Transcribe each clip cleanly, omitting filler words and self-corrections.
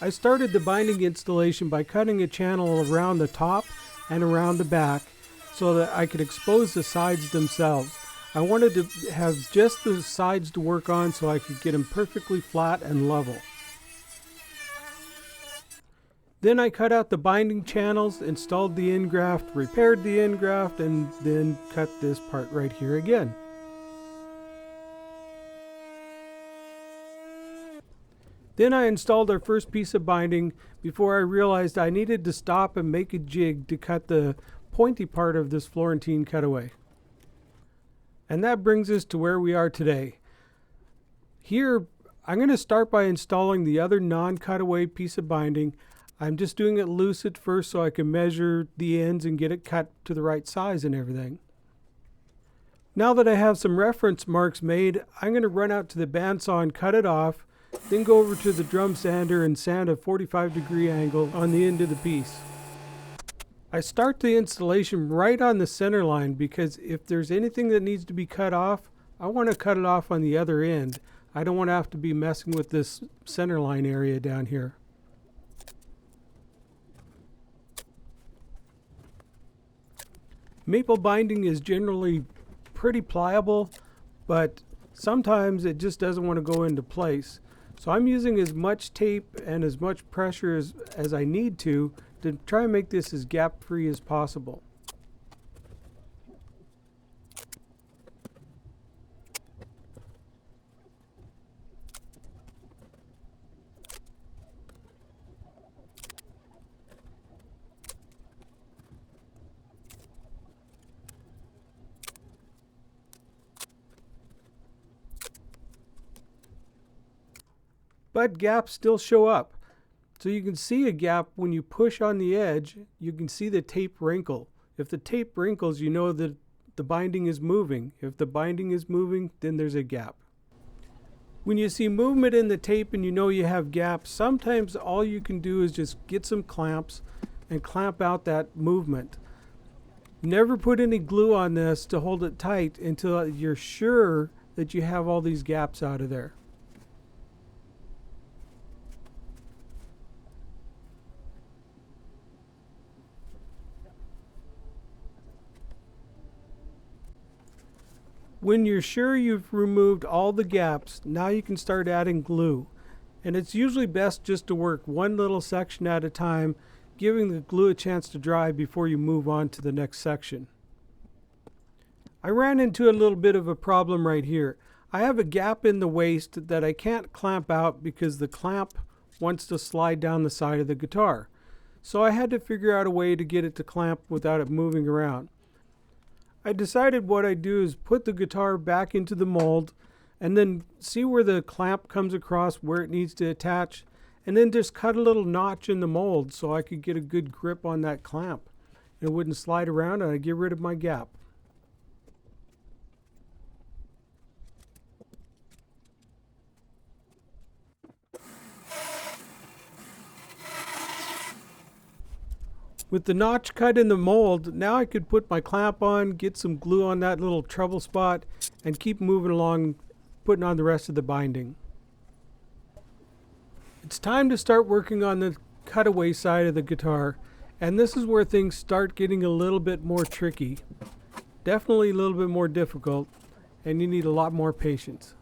I started the binding installation by cutting a channel around the top and around the back so that I could expose the sides themselves. I wanted to have just the sides to work on so I could get them perfectly flat and level. Then I cut out the binding channels, installed the end graft, repaired the end graft, and then cut this part right here again. Then I installed our first piece of binding before I realized I needed to stop and make a jig to cut the pointy part of this Florentine cutaway. And that brings us to where we are today. Here, I'm going to start by installing the other non-cutaway piece of binding. I'm just doing it loose at first so I can measure the ends and get it cut to the right size and everything. Now that I have some reference marks made, I'm going to run out to the bandsaw and cut it off, then go over to the drum sander and sand a 45-degree angle on the end of the piece. I start the installation right on the center line because if there's anything that needs to be cut off, I want to cut it off on the other end. I don't want to have to be messing with this center line area down here. Maple binding is generally pretty pliable, but sometimes it just doesn't want to go into place. So I'm using as much tape and as much pressure as I need to try and make this as gap free as possible. But gaps still show up. So you can see a gap when you push on the edge, you can see the tape wrinkle. If the tape wrinkles, you know that the binding is moving. If the binding is moving, then there's a gap. When you see movement in the tape and you know you have gaps, sometimes all you can do is just get some clamps and clamp out that movement. Never put any glue on this to hold it tight until you're sure that you have all these gaps out of there. When you're sure you've removed all the gaps, now you can start adding glue. And it's usually best just to work one little section at a time, giving the glue a chance to dry before you move on to the next section. I ran into a little bit of a problem right here. I have a gap in the waist that I can't clamp out because the clamp wants to slide down the side of the guitar. So I had to figure out a way to get it to clamp without it moving around. I decided what I'd do is put the guitar back into the mold and then see where the clamp comes across, where it needs to attach, and then just cut a little notch in the mold so I could get a good grip on that clamp. It wouldn't slide around and I'd get rid of my gap. With the notch cut in the mold, now I could put my clamp on, get some glue on that little trouble spot, and keep moving along, putting on the rest of the binding. It's time to start working on the cutaway side of the guitar, and this is where things start getting a little bit more tricky. Definitely a little bit more difficult, and you need a lot more patience.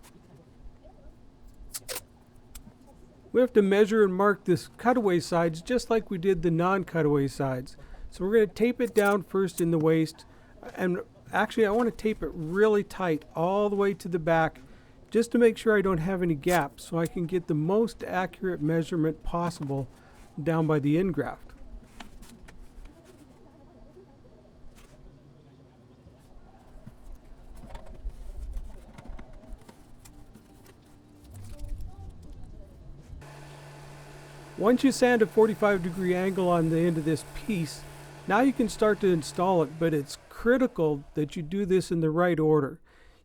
We have to measure and mark this cutaway sides just like we did the non-cutaway sides. So we're going to tape it down first in the waist, and actually I want to tape it really tight all the way to the back just to make sure I don't have any gaps so I can get the most accurate measurement possible down by the end graft. Once you sand a 45-degree angle on the end of this piece, now you can start to install it, but it's critical that you do this in the right order.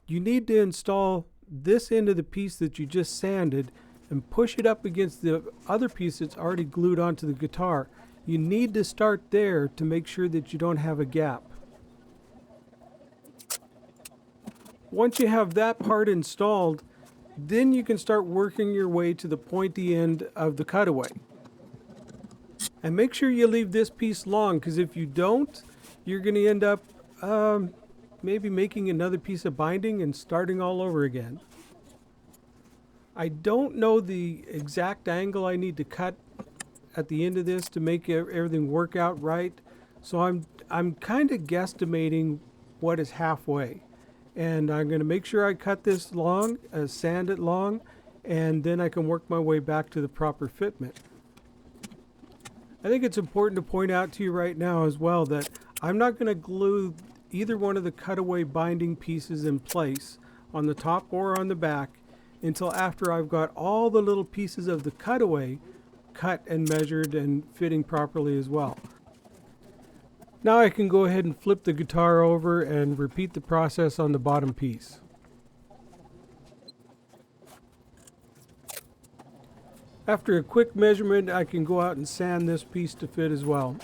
You need to install this end of the piece that you just sanded and push it up against the other piece that's already glued onto the guitar. You need to start there to make sure that you don't have a gap. Once you have that part installed, then you can start working your way to the pointy end of the cutaway. And make sure you leave this piece long, because if you don't, you're going to end up maybe making another piece of binding and starting all over again. I don't know the exact angle I need to cut at the end of this to make everything work out right. So I'm kind of guesstimating what is halfway. And I'm going to make sure I cut this long, sand it long, and then I can work my way back to the proper fitment. I think it's important to point out to you right now as well that I'm not going to glue either one of the cutaway binding pieces in place on the top or on the back until after I've got all the little pieces of the cutaway cut and measured and fitting properly as well. Now I can go ahead and flip the guitar over and repeat the process on the bottom piece. After a quick measurement, I can go out and sand this piece to fit as well.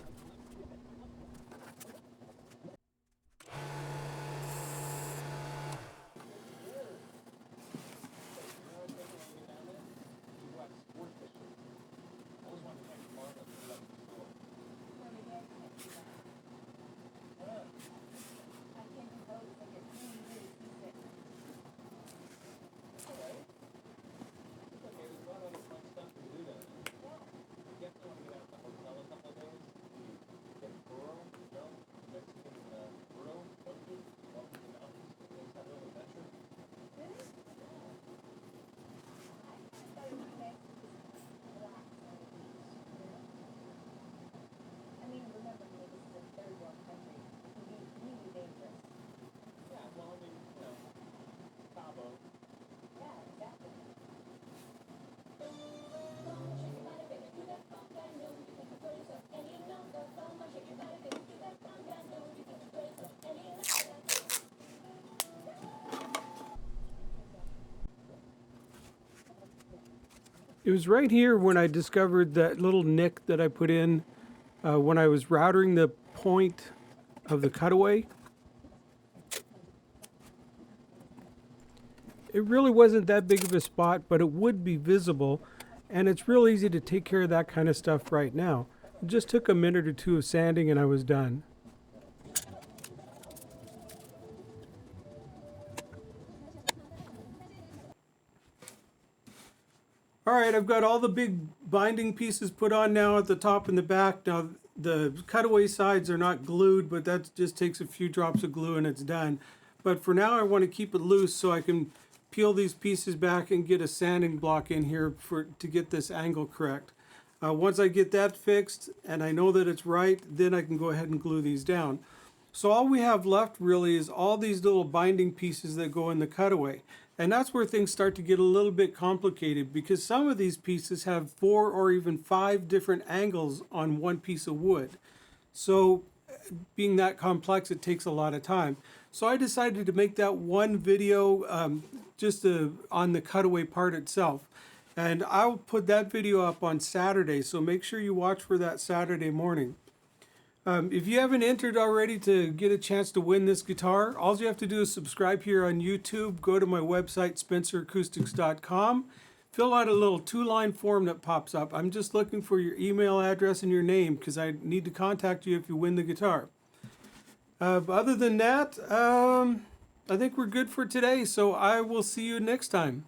It was right here when I discovered that little nick that I put in when I was routering the point of the cutaway. It really wasn't that big of a spot, but it would be visible, and it's real easy to take care of that kind of stuff right now. It just took a minute or two of sanding and I was done. Alright, I've got all the big binding pieces put on now at the top and the back. Now the cutaway sides are not glued, but that just takes a few drops of glue and it's done. But for now I want to keep it loose so I can peel these pieces back and get a sanding block in here to get this angle correct. Once I get that fixed and I know that it's right, then I can go ahead and glue these down. So all we have left really is all these little binding pieces that go in the cutaway. And that's where things start to get a little bit complicated, because some of these pieces have 4 or even 5 different angles on one piece of wood. So being that complex, it takes a lot of time. So I decided to make that one video on the cutaway part itself. And I'll put that video up on Saturday, so make sure you watch for that Saturday morning. If you haven't entered already to get a chance to win this guitar, all you have to do is subscribe here on YouTube, go to my website, spenceracoustics.com, fill out a little 2-line form that pops up. I'm just looking for your email address and your name because I need to contact you if you win the guitar. Other than that, I think we're good for today, so I will see you next time.